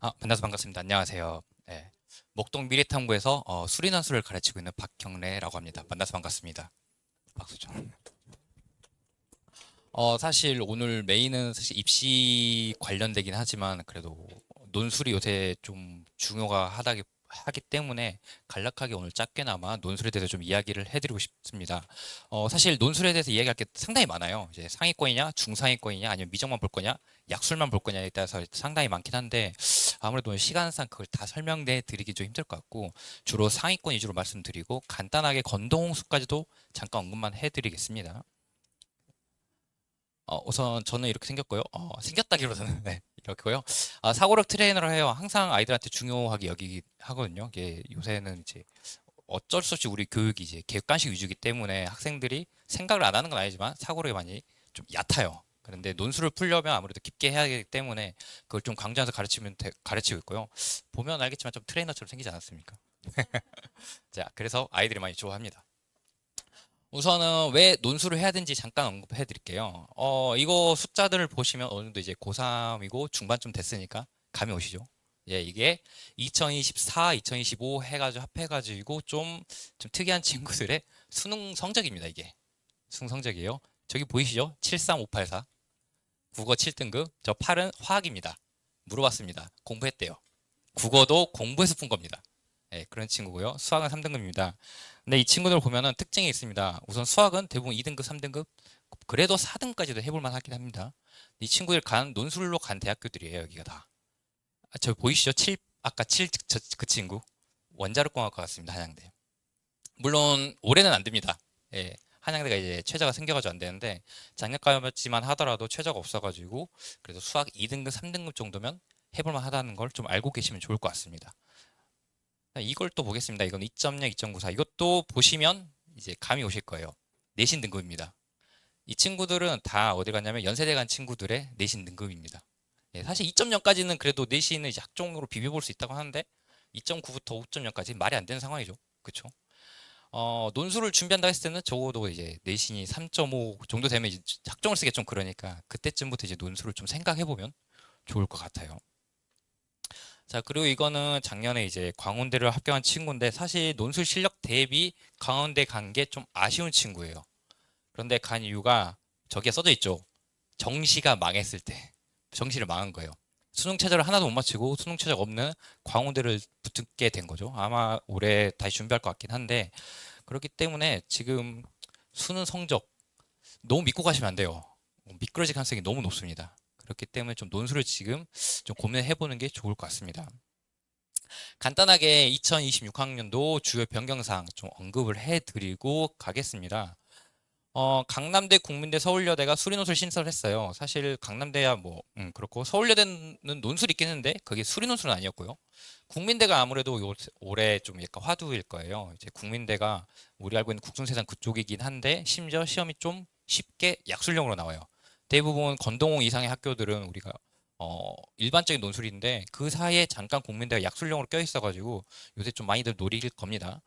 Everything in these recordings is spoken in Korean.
만나서 반갑습니다. 안녕하세요. 네, 목동 미래탐구에서 수리난수를 가르치고 있는 박경래라고 합니다. 만나서 반갑습니다. 박수 좀. 사실 오늘 메인은 사실 입시 관련되긴 하지만 그래도 논술이 요새 좀 중요가 하기 때문에 간략하게 오늘 짧게나마 논술에 대해서 좀 이야기를 해드리고 싶습니다. 사실 논술에 대해서 이야기할 게 상당히 많아요. 이제 상위권이냐, 중상위권이냐, 아니면 미적만 볼 거냐, 약술만 볼 거냐에 따라서 상당히 많긴 한데 아무래도 시간상 그걸 다 설명해 드리기 좀 힘들 것 같고 주로 상위권 위주로 말씀드리고 간단하게 건동홍수까지도 잠깐 언급만 해드리겠습니다. 우선 저는 이렇게 생겼고요. 생겼다기보다는 네, 이렇고요. 사고력 트레이너를 해요. 항상 아이들한테 중요하게 여기기 하거든요. 이게 요새는 이제 어쩔 수 없이 우리 교육이 이제 객관식 위주이기 때문에 학생들이 생각을 안 하는 건 아니지만 사고력이 많이 좀 얕아요. 그런데 논술을 풀려면 아무래도 깊게 해야 하기 때문에 그걸 좀 강조해서 가르치고 있고요. 보면 알겠지만 좀 트레이너처럼 생기지 않았습니까? 자, 그래서 아이들이 많이 좋아합니다. 우선은 왜 논술을 해야 되는지 잠깐 언급해 드릴게요. 이거 숫자들을 보시면 어느 정도 이제 고3이고 중반쯤 됐으니까 감이 오시죠? 예, 이게 2024, 2025 해가지고 합해가지고 좀 특이한 친구들의 수능 성적입니다, 이게. 수능 성적이에요. 저기 보이시죠? 73584. 국어 7등급. 저 8은 화학입니다. 물어봤습니다. 공부했대요. 국어도 공부해서 푼 겁니다. 예, 그런 친구고요. 수학은 3등급입니다. 근데 이 친구들 보면은 특징이 있습니다. 우선 수학은 대부분 2등급, 3등급, 그래도 4등까지도 해볼 만하긴 합니다. 이 친구들 논술로 간 대학교들이에요, 여기가 다. 저 보이시죠? 아까 7, 그 친구. 원자력공학과 같습니다, 한양대. 물론, 올해는 안 됩니다. 예, 한양대가 이제 최저가 생겨가지고 안 되는데, 작년까지만 하더라도 최저가 없어가지고, 그래도 수학 2등급, 3등급 정도면 해볼 만하다는 걸 좀 알고 계시면 좋을 것 같습니다. 이걸 또 보겠습니다. 이건 2.0, 2.94. 이것도 보시면 이제 감이 오실 거예요. 내신 등급입니다. 이 친구들은 다 어디 갔냐면 연세대 간 친구들의 내신 등급입니다. 예, 사실 2.0까지는 그래도 내신을 이제 학종으로 비벼볼 수 있다고 하는데 2.9부터 5.0까지 말이 안 되는 상황이죠. 그렇죠? 논술을 준비한다 했을 때는 적어도 이제 내신이 3.5 정도 되면 이제 학종을 쓰기 좀 그러니까 그때쯤부터 이제 논술을 좀 생각해 보면 좋을 것 같아요. 자, 그리고 이거는 작년에 이제 광운대를 합격한 친구인데 사실 논술 실력 대비 광운대 간 게 좀 아쉬운 친구예요. 그런데 간 이유가 저기에 써져 있죠. 정시가 망했을 때. 정시를 망한 거예요. 수능 최저를 하나도 못 맞추고 수능 최저 없는 광운대를 붙게 된 거죠. 아마 올해 다시 준비할 것 같긴 한데 그렇기 때문에 지금 수능 성적 너무 믿고 가시면 안 돼요. 미끄러질 가능성이 너무 높습니다. 그렇기 때문에 좀 논술을 지금 좀 고민해 보는 게 좋을 것 같습니다. 간단하게 2026학년도 주요 변경사항 좀 언급을 해드리고 가겠습니다. 강남대, 국민대, 서울여대가 수리논술 신설했어요. 사실 강남대야 뭐 그렇고 서울여대는 논술이 있긴 했는데 그게 수리논술은 아니었고요. 국민대가 아무래도 올해 좀 약간 화두일 거예요. 이제 국민대가 우리 알고 있는 국sun세상 그쪽이긴 한데 심지어 시험이 좀 쉽게 약술형으로 나와요. 대부분 건동홍 이상의 학교들은 우리가 일반적인 논술인데 그 사이에 잠깐 국민대가 약술형으로 껴 있어가지고 요새 좀 많이들 노릴 겁니다.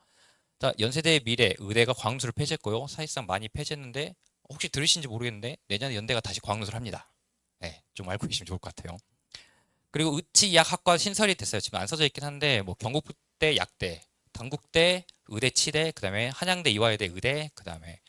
자, 연세대의 미래, 의대가 광주를 폐지했고요. 사실상 많이 폐지했는데 혹시 들으신지 모르겠는데 내년에 연대가 다시 광주를 합니다. 네, 좀 알고 계시면 좋을 것 같아요. 그리고 의치의학학과 신설이 됐어요. 지금 안 써져 있긴 한데 뭐 경북대 약대, 단국대 의대 치대, 그다음에 한양대 이화여대 의대, 그다음에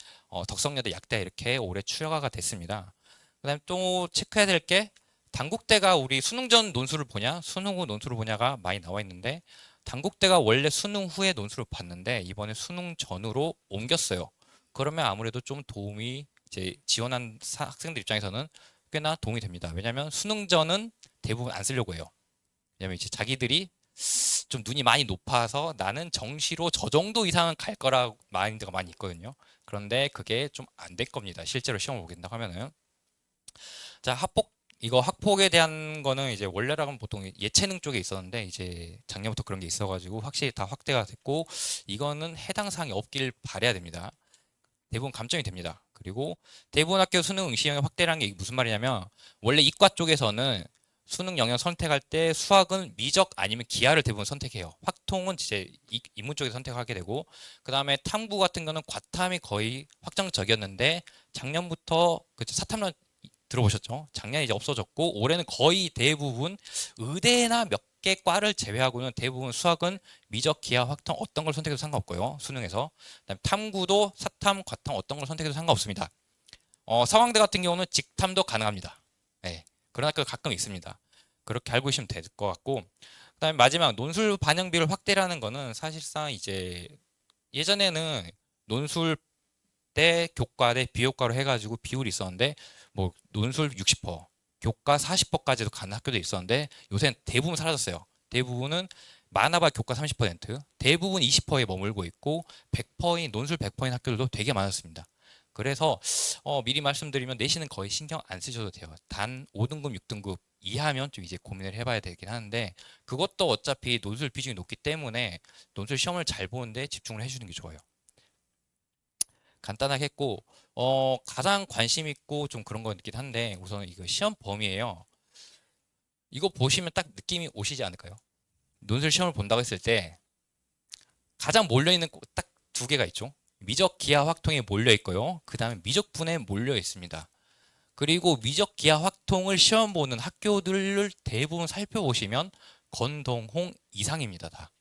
덕성여대 약대 이렇게 올해 추가가 됐습니다. 그다음에 또 체크해야 될 게 단국대가 우리 수능 전 논술을 보냐, 수능 후 논술을 보냐가 많이 나와 있는데 단국대가 원래 수능 후에 논술을 봤는데 이번에 수능 전으로 옮겼어요. 그러면 아무래도 좀 도움이 이제 지원한 학생들 입장에서는 꽤나 도움이 됩니다. 왜냐하면 수능 전은 대부분 안 쓰려고 해요. 왜냐면 이제 자기들이 좀 눈이 많이 높아서 나는 정시로 저 정도 이상은 갈 거라 마인드가 많이 있거든요. 그런데 그게 좀 안 될 겁니다. 실제로 시험을 보게 된다 하면은. 자, 이거 학폭에 대한 거는 이제 원래라면 보통 예체능 쪽에 있었는데 이제 작년부터 그런 게 있어가지고 확실히 다 확대가 됐고 이거는 해당 사항이 없길 바래야 됩니다. 대부분 감점이 됩니다. 그리고 대부분 학교 수능 응시 영역 확대라는 게 무슨 말이냐면 원래 이과 쪽에서는 수능 영역 선택할 때 수학은 미적 아니면 기하를 대부분 선택해요. 확통은 이제 인문 쪽에서 선택하게 되고 그 다음에 탐구 같은 거는 과탐이 거의 확정적이었는데 작년부터 그 사탐론 들어보셨죠? 작년에 이제 없어졌고 올해는 거의 대부분 의대나 개 과를 제외하고는 대부분 수학은 미적, 기하, 확통 어떤 걸 선택해도 상관없고요. 수능에서. 그다음에 탐구도 사탐, 과탐 어떤 걸 선택해도 상관없습니다. 서강대 같은 경우는 직탐도 가능합니다. 네, 그런 학교가 가끔 있습니다. 그렇게 알고 계시면 될 것 같고, 그다음에 마지막 논술 반영비를 확대라는 거는 사실상 이제 예전에는 논술 대 교과 대 비교과로 해가지고 비율이 있었는데 뭐 논술 60%, 교과 40%까지도 가는 학교도 있었는데 요새는 대부분 사라졌어요. 대부분은 많아봐 교과 30%, 대부분 20%에 머물고 있고 100%인 논술 100%인 학교들도 되게 많았습니다. 그래서 미리 말씀드리면 내신은 거의 신경 안 쓰셔도 돼요. 단 5등급, 6등급 이하면 좀 이제 고민을 해봐야 되긴 하는데 그것도 어차피 논술 비중이 높기 때문에 논술 시험을 잘 보는데 집중을 해주는 게 좋아요. 간단하게 했고 가장 관심 있고 좀 그런 거긴 한데 우선 이거 시험 범위예요. 이거 보시면 딱 느낌이 오시지 않을까요? 논술 시험을 본다고 했을 때 가장 몰려있는 딱 두 개가 있죠. 미적 기하 확통에 몰려 있고요. 그 다음에 미적분에 몰려 있습니다. 그리고 미적 기하 확통을 시험 보는 학교들을 대부분 살펴보시면 건동홍 이상입니다. 다.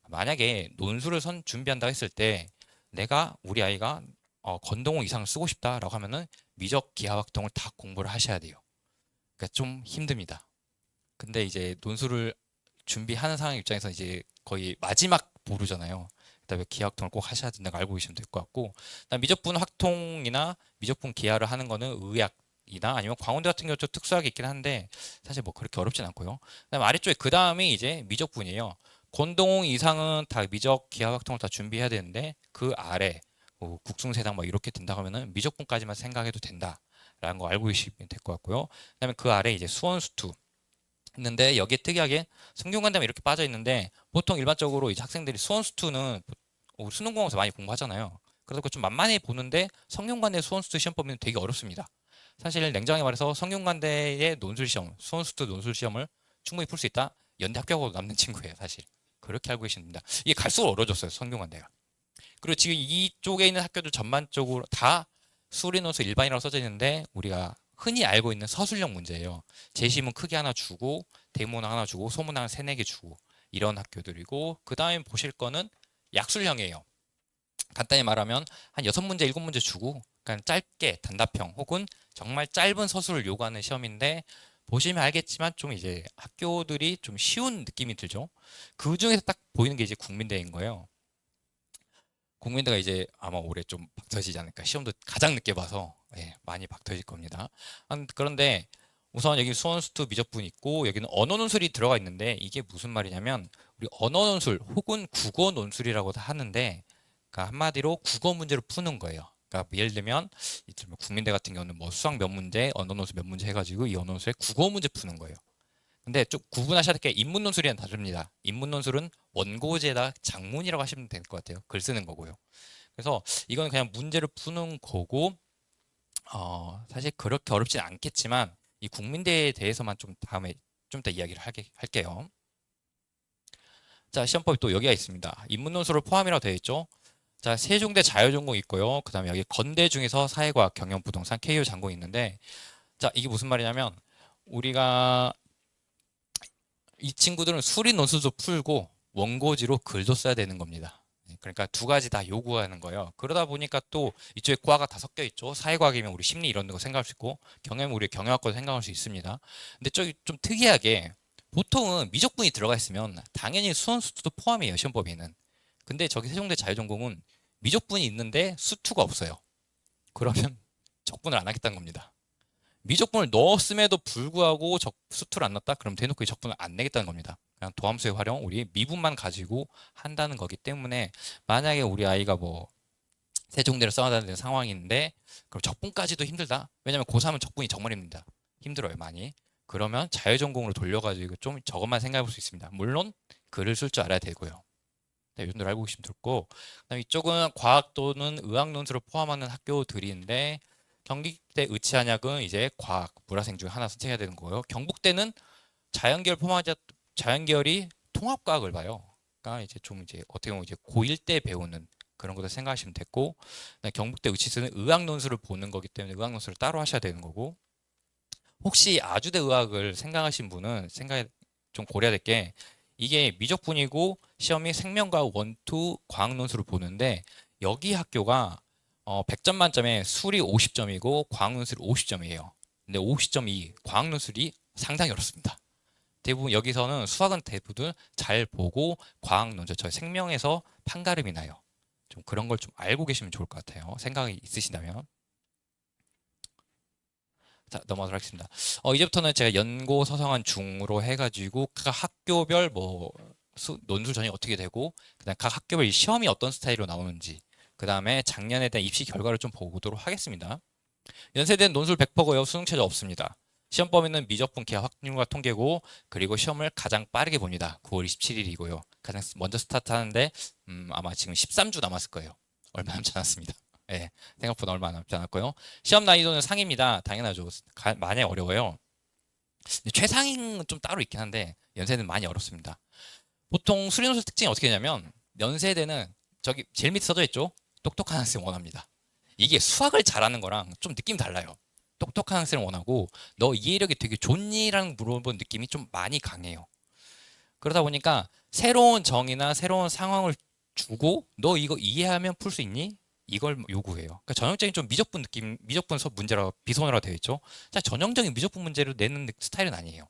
만약에 논술을 준비한다 했을 때 내가 우리 아이가 건동홍 이상을 쓰고 싶다라고 하면은 미적 기하 확통을 다 공부를 하셔야 돼요. 그러니까 좀 힘듭니다. 근데 이제 논술을 준비하는 상황 입장에서 이제 거의 마지막 보루잖아요. 그다음에 기하 확통을 꼭 하셔야 된다고 알고 계시면 될 것 같고, 그다음 미적분 확통이나 미적분 기하를 하는 거는 의학이나 아니면 광운대 같은 경우 좀 특수하게 있긴 한데 사실 뭐 그렇게 어렵진 않고요. 그다음 아래쪽에 그 다음이 이제 미적분이에요. 권동홍 이상은 다 미적 기하 확통을 다 준비해야 되는데 그 아래 뭐 국숭세당 뭐 이렇게 된다고 하면은 미적분까지만 생각해도 된다라는 거 알고 계시면 될 것 같고요. 그다음에 그 아래 이제 수원수투 있는데 여기에 특이하게 성균관대만 이렇게 빠져 있는데 보통 일반적으로 이제 학생들이 수원수투는 수능공학에서 많이 공부하잖아요. 그래서 좀 만만히 보는데 성균관대 수원수투 시험 범위는 되게 어렵습니다. 사실 냉정하게 말해서 성균관대의 논술 시험, 수원수투 논술 시험을 충분히 풀 수 있다. 연대 합격하고 남는 친구예요, 사실. 그렇게 알고 계십니다. 이게 갈수록 어려워졌어요, 성균관대가. 그리고 지금 이쪽에 있는 학교들 전반적으로 다 수리논술 일반이라고 써져 있는데 우리가 흔히 알고 있는 서술형 문제예요. 제시문 크게 하나 주고 대문 하나 주고 소문 하나 세네 개 주고 이런 학교들이고 그 다음에 보실 거는 약술형이에요. 간단히 말하면 한 6문제, 7문제 주고 그러니까 짧게 단답형 혹은 정말 짧은 서술을 요구하는 시험인데 보시면 알겠지만 좀 이제 학교들이 좀 쉬운 느낌이 들죠. 그 중에서 딱 보이는 게 이제 국민대인 거예요. 국민대가 이제 아마 올해 좀 박터지지 않을까. 시험도 가장 늦게 봐서 많이 박터질 겁니다. 그런데 우선 여기 수원수투 미적분 있고 여기는 언어 논술이 들어가 있는데 이게 무슨 말이냐면 우리 언어 논술 혹은 국어 논술이라고도 하는데 그러니까 한마디로 국어 문제를 푸는 거예요. 그러니까 예를 들면 국민대 같은 경우는 뭐 수학 몇 문제, 언어 논술 몇 문제 해가지고 이 언어 논술에 국어 문제 푸는 거예요. 근데 좀 구분하셔야 될 게 인문 논술이랑 다릅니다. 인문 논술은 원고지에다 장문이라고 하시면 될 것 같아요. 글 쓰는 거고요. 그래서 이건 그냥 문제를 푸는 거고 사실 그렇게 어렵진 않겠지만 이 국민대에 대해서만 좀 다음에 좀 더 이야기를 할게요. 자, 시험법이 또 여기가 있습니다. 인문 논술을 포함이라고 되어 있죠. 자, 세종대 자유전공 있고요. 그 다음에 여기 건대 중에서 사회과학, 경영, 부동산, KU 전공이 있는데 자, 이게 무슨 말이냐면 우리가 이 친구들은 수리 논술도 풀고 원고지로 글도 써야 되는 겁니다. 그러니까 두 가지 다 요구하는 거예요. 그러다 보니까 또 이쪽에 과가 다 섞여 있죠. 사회과학이면 우리 심리 이런 거 생각할 수 있고 경영이면 우리 경영학과도 생각할 수 있습니다. 근데 저기 좀 특이하게 보통은 미적분이 들어가 있으면 당연히 수원수투도 포함이에요. 시험법에는. 근데 저기 세종대 자유전공은 미적분이 있는데 수투가 없어요. 그러면 적분을 안 하겠다는 겁니다. 미적분을 넣었음에도 불구하고 수투를 안 넣었다? 그럼 대놓고 이 적분을 안 내겠다는 겁니다. 그냥 도함수의 활용, 우리 미분만 가지고 한다는 거기 때문에 만약에 우리 아이가 뭐 세종대를 써야 되는 상황인데 그럼 적분까지도 힘들다? 왜냐면 고3은 적분이 정말 힘듭니다. 힘들어요, 많이. 그러면 자유전공으로 돌려가지고 좀 저것만 생각해 볼 수 있습니다. 물론 글을 쓸 줄 알아야 되고요. 네, 이 정도로 알고 계시면 좋고 그다음 이쪽은 과학 또는 의학 논술을 포함하는 학교들인데 경기대 의치한약은 이제 과학, 물화생 중에 하나 선택해야 되는 거고요. 경북대는 자연계열 포함하자 자연계열이 통합과학을 봐요. 그러니까 이제 좀 이제 어떻게 보면 이제 고1 때 배우는 그런 것도 생각하시면 됐고 경북대 의치스는 의학 논술을 보는 거기 때문에 의학 논술을 따로 하셔야 되는 거고 혹시 아주대 의학을 생각하신 분은 생각해 좀 고려해야 될 게 이게 미적분이고 시험이 생명과학 원투 과학 논술을 보는데 여기 학교가 100점 만점에 수리 50점이고 과학 논술이 50점이에요. 근데 50점이 과학 논술이 상당히 어렵습니다. 대부분 여기서는 수학은 대부분 잘 보고 과학 논술 저희 생명에서 판가름이 나요. 좀 그런 걸 좀 알고 계시면 좋을 것 같아요. 생각이 있으시다면. 자, 넘어가도록 하겠습니다. 이제부터는 제가 연고 서성한 중으로 해가지고 각 학교별 뭐 논술 전형이 어떻게 되고 그다음 각 학교별 시험이 어떤 스타일로 나오는지 그 다음에 작년에 대한 입시 결과를 좀 보도록 하겠습니다. 연세대는 논술 100%고요. 수능 최저 없습니다. 시험 범위는 미적분 기하 확률과 통계고 그리고 시험을 가장 빠르게 봅니다. 9월 27일이고요. 가장 먼저 스타트하는데 아마 지금 13주 남았을 거예요. 얼마 남지 않았습니다. 네, 생각보다 얼마 남지 않았고요. 시험 난이도는 상입니다. 당연하죠. 많이 어려워요. 최상위는 좀 따로 있긴 한데 연세대는 많이 어렵습니다. 보통 수리논술 특징이 어떻게 되냐면 연세대는 저기 제일 밑에 써져 있죠. 똑똑한 학생 원합니다. 이게 수학을 잘하는 거랑 좀 느낌 달라요. 똑똑한 학생을 원하고 너 이해력이 되게 좋니?라는 물어본 느낌이 좀 많이 강해요. 그러다 보니까 새로운 정의나 새로운 상황을 주고 너 이거 이해하면 풀 수 있니? 이걸 요구해요. 그러니까 전형적인 좀 미적분 느낌, 미적분 문제라고 비선호라 되어 있죠. 자, 전형적인 미적분 문제를 내는 스타일은 아니에요.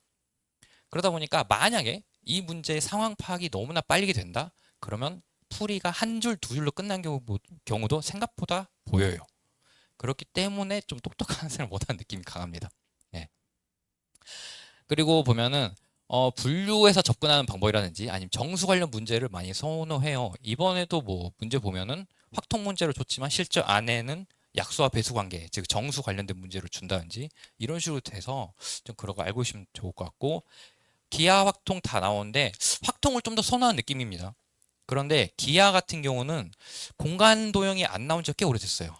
그러다 보니까 만약에 이 문제의 상황 파악이 너무나 빨리 된다? 그러면 풀이가 한 줄, 두 줄로 끝난 경우도 생각보다 보여요. 그렇기 때문에 좀 똑똑한 학생을 못하는 느낌이 강합니다. 네. 그리고 보면은 분류해서 접근하는 방법이라든지 아니면 정수 관련 문제를 많이 선호해요. 이번에도 뭐 문제 보면은 확통 문제로 줬지만 실제 안에는 약수와 배수 관계, 즉 정수 관련된 문제를 준다든지 이런 식으로 돼서 좀 그런 거 알고 계시면 좋을 것 같고 기하, 확통 다 나오는데 확통을 좀 더 선호하는 느낌입니다. 그런데 기하 같은 경우는 공간 도형이 안 나온 지 꽤 오래됐어요.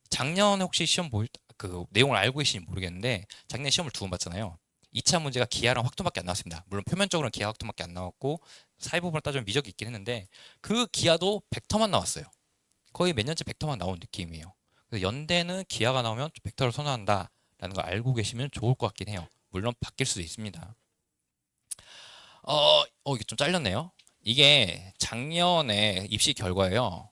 작년에 혹시 시험 그 내용을 알고 계신지 모르겠는데 작년에 시험을 두 번 봤잖아요. 2차 문제가 기하랑 확통밖에 안 나왔습니다. 물론 표면적으로는 기하, 확통밖에 안 나왔고 사이 부분을 따지면 미적이 있긴 했는데 그 기하도 벡터만 나왔어요. 거의 몇 년째 벡터만 나온 느낌이에요. 그래서 연대는 기하가 나오면 벡터를 선호한다라는 걸 알고 계시면 좋을 것 같긴 해요. 물론 바뀔 수도 있습니다. 이게 좀 잘렸네요. 이게 작년에 입시 결과예요.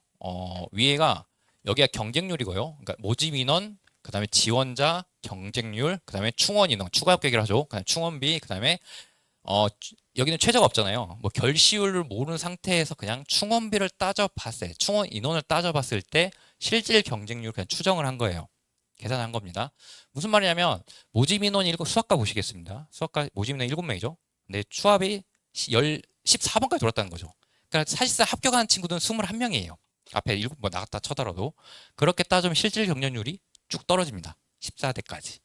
위에가 여기가 경쟁률이고요. 그러니까 모집 인원, 그다음에 지원자, 경쟁률, 그다음에 충원 인원, 추가 합격이라 하죠. 그다음에 충원비, 그다음에 여기는 최저가 없잖아요. 뭐 결시율을 모르는 상태에서 그냥 충원비를 따져봤을 때, 충원 인원을 따져봤을 때 실질 경쟁률 그냥 추정을 한 거예요. 계산한 겁니다. 무슨 말이냐면 모집 인원이 수학과 보시겠습니다. 수학과 모집 인원 7명이죠. 근데 추합이 14번까지 돌았다는 거죠. 그러니까 사실상 합격하는 친구들은 21명이에요. 앞에 7번 나갔다 쳐더라도 그렇게 따지면 실질 경쟁률이 쭉 떨어집니다. 14대까지.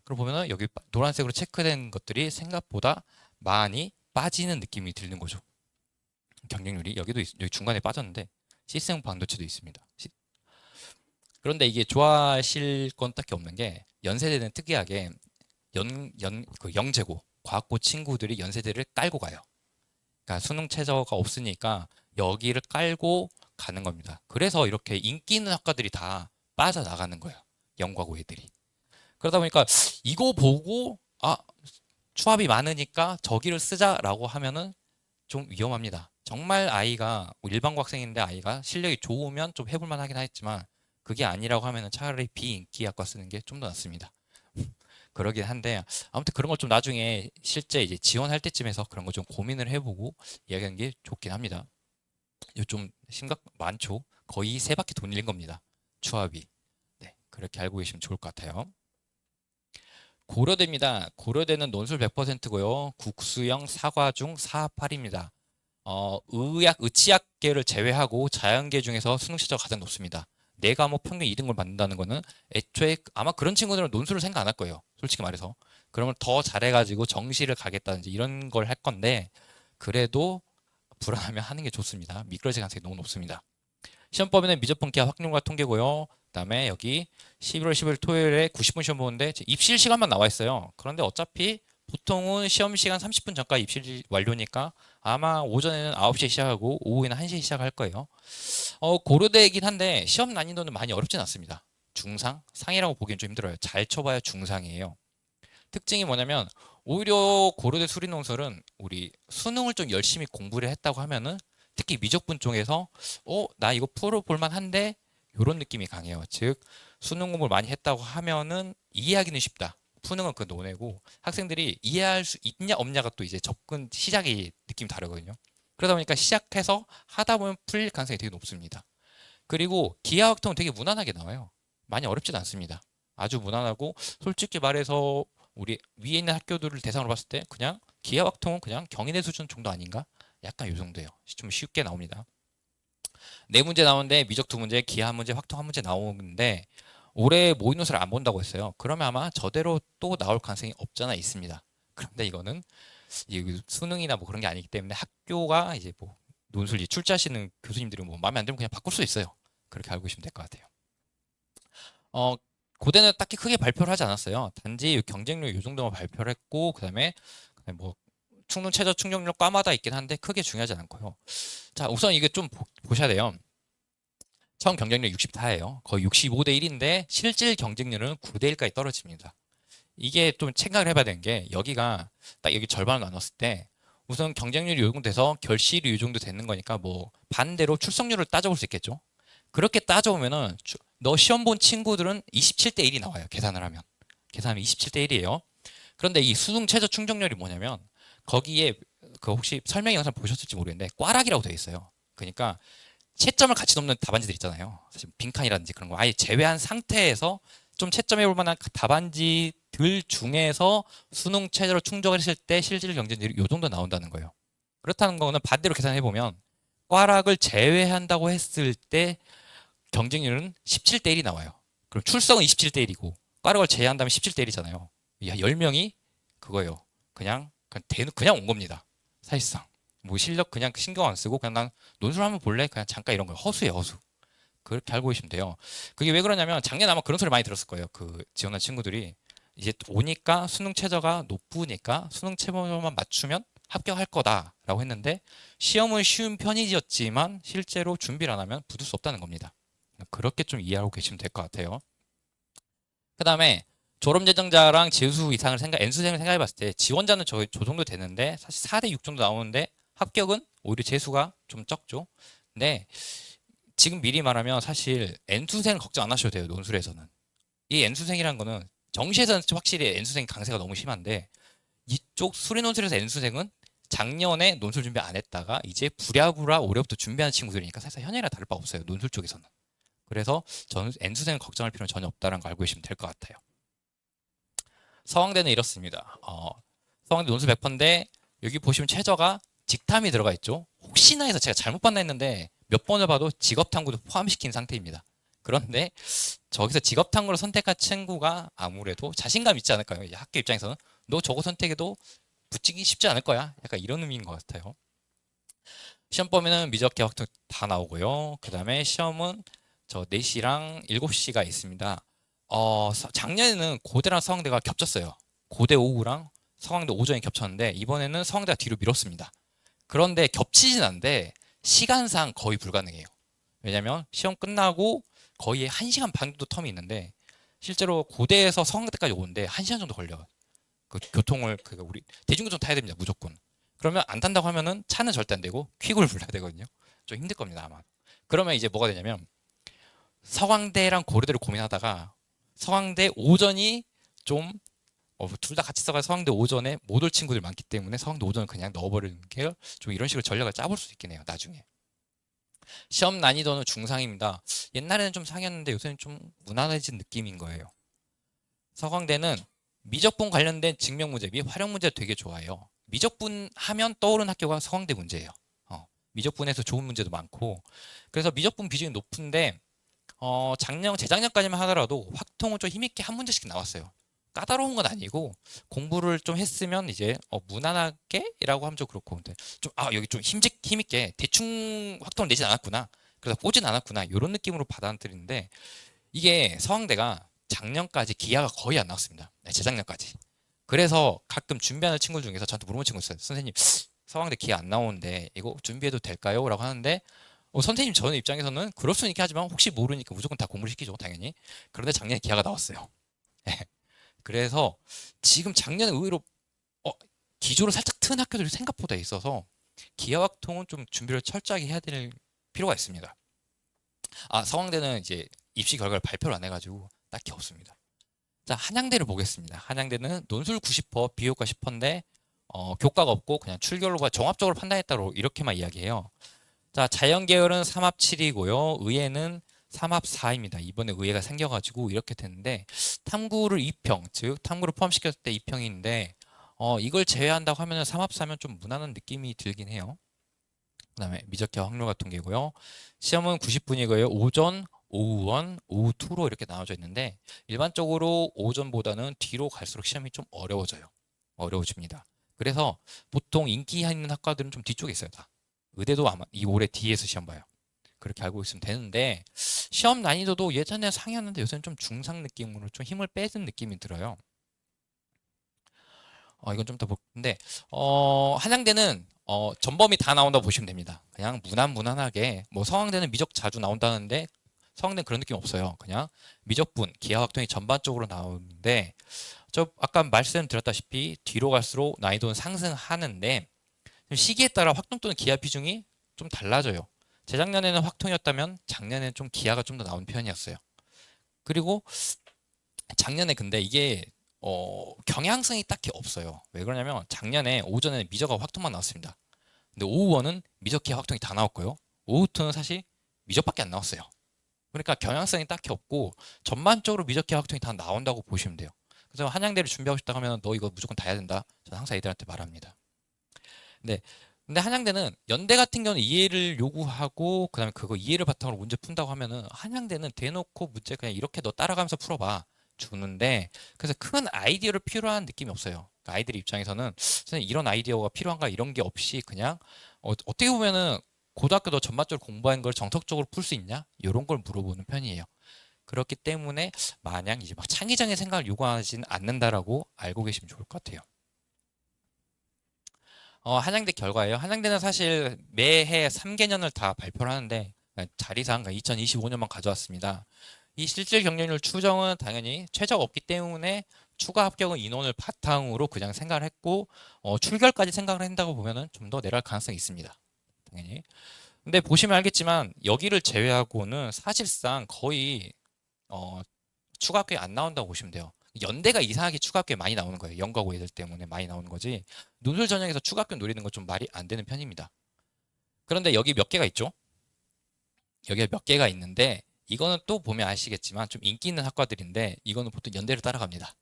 그리고 보면은 여기 노란색으로 체크된 것들이 생각보다 많이 빠지는 느낌이 드는 거죠. 경쟁률이 여기도 여기 중간에 빠졌는데 시스템 반도체도 있습니다. 그런데 이게 좋아하실 건 딱히 없는 게 연세대는 특이하게 그 영재고 과학고 친구들이 연세대를 깔고 가요. 그러니까 수능 최저가 없으니까 여기를 깔고 가는 겁니다. 그래서 이렇게 인기 있는 학과들이 다 빠져나가는 거예요. 영과고 애들이. 그러다 보니까 이거 보고 추합이 많으니까 저기를 쓰자라고 하면은 좀 위험합니다. 정말 아이가 일반고 학생인데 아이가 실력이 좋으면 좀 해볼만 하긴 하겠지만 그게 아니라고 하면은 차라리 비인기 학과 쓰는 게 좀 더 낫습니다. 그러긴 한데 아무튼 그런 걸 좀 나중에 실제 이제 지원할 때쯤에서 그런 거 좀 고민을 해보고 이야기하는 게 좋긴 합니다. 이거 좀 심각 많죠. 거의 3바퀴 돌린 겁니다. 추합이. 네, 그렇게 알고 계시면 좋을 것 같아요. 고려대입니다. 고려대는 논술 100%고요. 국수형 사과중 4합8입니다. 의학, 의치학계를 제외하고 자연계 중에서 수능 실적가 가장 높습니다. 네 과목 평균 2등을 받는다는 거는 애초에 아마 그런 친구들은 논술을 생각 안 할 거예요. 솔직히 말해서. 그러면 더 잘해가지고 정시를 가겠다든지 이런 걸 할 건데 그래도 불안하면 하는 게 좋습니다. 미끄러질 가능성이 너무 높습니다. 시험 범위는 미적분 기하 확률과 통계고요. 그다음에 여기 11월 10일 토요일에 90분 시험 보는데 입실 시간만 나와 있어요. 그런데 어차피 보통은 시험 시간 30분 전까지 입실 완료니까 아마 오전에는 9시에 시작하고 오후에는 1시에 시작할 거예요. 고려대이긴 한데 시험 난이도는 많이 어렵진 않습니다. 중상? 상이라고 보기엔 좀 힘들어요. 잘 쳐봐야 중상이에요. 특징이 뭐냐면 오히려 고려대 수리논술은 우리 수능을 좀 열심히 공부를 했다고 하면은 특히 미적분 쪽에서 나 이거 풀어볼 만한데 이런 느낌이 강해요. 즉 수능 공부를 많이 했다고 하면은 이해하기는 쉽다. 푸는 건 그 논외고 학생들이 이해할 수 있냐 없냐가 또 이제 접근 시작이 느낌이 다르거든요. 그러다 보니까 시작해서 하다 보면 풀릴 가능성이 되게 높습니다. 그리고 기하학통은 되게 무난하게 나와요. 많이 어렵진 않습니다. 아주 무난하고 솔직히 말해서 우리 위에 있는 학교들을 대상으로 봤을 때 그냥 기하학통은 그냥 경희대 수준 정도 아닌가? 약간 요 정도예요. 좀 쉽게 나옵니다. 네 문제 나오는데 미적 두 문제, 기하 한 문제, 확통 한 문제 나오는데 올해 모의노트를 안 본다고 했어요. 그러면 아마 저대로 또 나올 가능성이 없잖아 있습니다. 그런데 이거는 수능이나 뭐 그런 게 아니기 때문에 학교가 이제 뭐 논술 출제하시는 교수님들이 뭐 마음에 안 들면 그냥 바꿀 수 있어요. 그렇게 알고 계시면 될 것 같아요. 어, 고대는 딱히 크게 발표를 하지 않았어요. 단지 경쟁률 이 정도만 발표를 했고 그다음에 뭐 충분 최저 충족률 과마다 있긴 한데 크게 중요하지 않고요. 자, 우선 이게 좀 보셔야 돼요. 처음 경쟁률 64예요. 거의 65대 1인데 실질 경쟁률은 9대 1까지 떨어집니다. 이게 좀 생각을 해봐야 되는 게 여기가 딱 여기 절반을 나눴을 때 우선 경쟁률이 요 정도 돼서 결실이 요 정도 되는 거니까 뭐 반대로 출석률을 따져볼 수 있겠죠. 그렇게 따져보면은 너 시험 본 친구들은 27대 1이 나와요. 계산을 하면. 계산하면 27대 1이에요. 그런데 이 수능 최저 충족률이 뭐냐면 거기에 그 혹시 설명 영상 보셨을지 모르겠는데 꽈락이라고 되어 있어요. 그러니까 채점을 같이 넘는 답안지들 있잖아요. 사실 빈칸이라든지 그런 거 아예 제외한 상태에서 좀 채점해 볼 만한 답안지들 중에서 수능 최저로 충족을 했을 때 실질 경쟁률이 이 정도 나온다는 거예요. 그렇다는 거는 반대로 계산해 보면 꽈락을 제외한다고 했을 때 경쟁률은 17대 1이 나와요. 그럼 출석은 27대 1이고 꽈락을 제외한다면 17대 1이잖아요. 10명이 그거예요. 그냥 온 겁니다. 사실상. 뭐 실력 그냥 신경 안 쓰고 그냥 난 논술 한번 볼래? 그냥 잠깐 이런 거 허수예요, 허수. 그렇게 알고 계시면 돼요. 그게 왜 그러냐면 작년에 아마 그런 소리 많이 들었을 거예요. 그 지원한 친구들이 이제 오니까 수능 최저가 높으니까 수능 최저만 맞추면 합격할 거다라고 했는데 시험은 쉬운 편이었지만 실제로 준비를 안 하면 붙을 수 없다는 겁니다. 그렇게 좀 이해하고 계시면 될 것 같아요. 그 다음에 졸업 예정자랑 재수 이상을 N수생을 생각해 봤을 때 지원자는 저 정도 되는데 사실 4대 6 정도 나오는데 합격은 오히려 재수가 좀 적죠. 근데 지금 미리 말하면 사실 N수생 걱정 안 하셔도 돼요. 논술에서는. 이 N수생이라는 거는 정시에서는 확실히 N수생 강세가 너무 심한데 이쪽 수리논술에서 N수생은 작년에 논술 준비 안 했다가 이제 부랴부랴 올해부터 준비하는 친구들이니까 사실 현역이랑 다를 바 없어요. 논술 쪽에서는. 그래서 저는 N수생 걱정할 필요는 전혀 없다는 걸 알고 계시면 될 것 같아요. 서강대는 이렇습니다. 서강대 논술 100%인데 여기 보시면 최저가 직탐이 들어가 있죠. 혹시나 해서 제가 잘못 봤나 했는데 몇 번을 봐도 직업탐구도 포함시킨 상태입니다. 그런데 저기서 직업탐구를 선택한 친구가 아무래도 자신감 있지 않을까요? 이제 학교 입장에서는 너 저거 선택해도 붙이기 쉽지 않을 거야. 약간 이런 의미인 것 같아요. 시험 범위는 미적 개혁 다 나오고요. 그 다음에 시험은 저 4시랑 7시가 있습니다. 작년에는 고대랑 서강대가 겹쳤어요. 고대 오후랑 서강대 오전이 겹쳤는데 이번에는 서강대가 뒤로 밀었습니다. 그런데 겹치진 않는데 시간상 거의 불가능해요. 왜냐면 시험 끝나고 거의 1시간 반 정도 텀이 있는데 실제로 고대에서 서강대까지 오는데 1시간 정도 걸려요. 그 교통을 우리 대중교통 타야 됩니다. 무조건. 그러면 안 탄다고 하면은 차는 절대 안 되고 퀵을 불러야 되거든요. 좀 힘들 겁니다, 아마. 그러면 이제 뭐가 되냐면 서강대랑 고려대를 고민하다가 서강대 오전이 좀 둘 다 같이 써가 서강대 오전에 못 올 친구들 많기 때문에 서강대 오전을 그냥 넣어버리는 게 좀 이런 식으로 전략을 짜볼 수 있겠네요. 나중에. 시험 난이도는 중상입니다. 옛날에는 좀 상이었는데 요새는 좀 무난해진 느낌인 거예요. 서강대는 미적분 관련된 증명 문제 및 활용 문제 되게 좋아해요. 미적분 하면 떠오르는 학교가 서강대 문제예요. 미적분에서 좋은 문제도 많고 그래서 미적분 비중이 높은데 작년 재작년까지만 하더라도 확통은 좀 힘있게 한 문제씩 나왔어요. 까다로운 건 아니고 공부를 좀 했으면 이제 무난하게라고 하면 좀 그렇고 근데 좀 여기 좀 힘있게 대충 확통을 내진 않았구나. 그래서 꼬진 않았구나. 이런 느낌으로 받아들이는데 이게 서강대가 작년까지 기하가 거의 안 나왔습니다. 네, 재작년까지. 그래서 가끔 준비하는 친구들 중에서 저한테 물어보는 친구 있어요. 선생님, 서강대 기하 안 나오는데 이거 준비해도 될까요? 라고 하는데 선생님 저는 입장에서는 그럴 수는 있게 하지만 혹시 모르니까 무조건 다 공부를 시키죠. 당연히. 그런데 작년에 기하가 나왔어요. 그래서 지금 작년에 의외로 기조를 살짝 튼 학교들이 생각보다 있어서 기하학통은 좀 준비를 철저하게 해야 될 필요가 있습니다. 서강대는 이제 입시 결과를 발표를 안 해가지고 딱히 없습니다. 자, 한양대를 보겠습니다. 한양대는 논술 90%, 비교과 10%인데 교과가 없고 그냥 출결과 종합적으로 판단했다고 이렇게만 이야기해요. 자, 자연계열은 3합 7이고요. 의예는 3합 4입니다. 이번에 의예가 생겨가지고 이렇게 됐는데 탐구를 2평, 즉 탐구를 포함시켰을 때 2평인데 이걸 제외한다고 하면 3합 4면 좀 무난한 느낌이 들긴 해요. 그 다음에 미적기하 확률과 통계고요. 시험은 90분이고요. 오전, 오후 1, 오후 2로 이렇게 나눠져 있는데 일반적으로 오전보다는 뒤로 갈수록 시험이 좀 어려워집니다. 그래서 보통 인기 있는 학과들은 좀 뒤쪽에 있어요. 다. 의대도 아마 이 올해 뒤에서 시험 봐요. 그렇게 알고 있으면 되는데 시험 난이도도 예전에 상이었는데 요새는 좀 중상 느낌으로 좀 힘을 빼는 느낌이 들어요. 이건 좀 더 볼텐데 한양대는 전범위 다 나온다고 보시면 됩니다. 그냥 무난하게 뭐 서강대는 미적 자주 나온다는데 서강대는 그런 느낌 없어요. 그냥 미적분, 기하학통이 전반적으로 나오는데 저 아까 말씀드렸다시피 뒤로 갈수록 난이도는 상승하는데 시기에 따라 확통 또는 기하 비중이 좀 달라져요. 재작년에는 확통이었다면 작년에는 좀 기하가 좀 더 나온 편이었어요. 그리고 작년에 근데 이게 경향성이 딱히 없어요. 왜 그러냐면 작년에 오전에 미적과 확통만 나왔습니다. 근데 오후원은 미적 기하 확통이 다 나왔고요. 오후 2는 사실 미적밖에 안 나왔어요. 그러니까 경향성이 딱히 없고 전반적으로 미적 기하 확통이 다 나온다고 보시면 돼요. 그래서 한양대를 준비하고 싶다 하면 너 이거 무조건 다 해야 된다. 저는 항상 애들한테 말합니다. 근데 한양대는 연대 같은 경우는 이해를 요구하고 그다음에 그거 이해를 바탕으로 문제 푼다고 하면은 한양대는 대놓고 문제 그냥 이렇게 너 따라가면서 풀어봐 주는데 그래서 큰 아이디어를 필요한 느낌이 없어요. 그러니까 아이들 입장에서는 이런 아이디어가 필요한가 이런 게 없이 그냥 어떻게 보면은 고등학교도 전반적으로 공부한 걸 정석적으로 풀 수 있냐 이런 걸 물어보는 편이에요. 그렇기 때문에 마냥 이제 막 창의적인 생각을 요구하지는 않는다라고 알고 계시면 좋을 것 같아요. 한양대 결과예요. 한양대는 사실 매해 3개년을 다 발표를 하는데 자리상 2025년만 가져왔습니다. 이 실질 경쟁률 추정은 당연히 최저가 없기 때문에 추가 합격은 인원을 바탕으로 그냥 생각을 했고 출결까지 생각을 한다고 보면은 좀 더 내려갈 가능성이 있습니다. 당연히. 근데 보시면 알겠지만 여기를 제외하고는 사실상 거의 추가 합격이 안 나온다고 보시면 돼요. 연대가 이상하게 추가 합격이 많이 나오는 거예요. 연가고 애들 때문에 많이 나오는 거지. 논술 전형에서 추가 합격 노리는 건 좀 말이 안 되는 편입니다. 그런데 여기 몇 개가 있죠? 여기가 몇 개가 있는데 이거는 또 보면 아시겠지만 좀 인기 있는 학과들인데 이거는 보통 연대를 따라갑니다.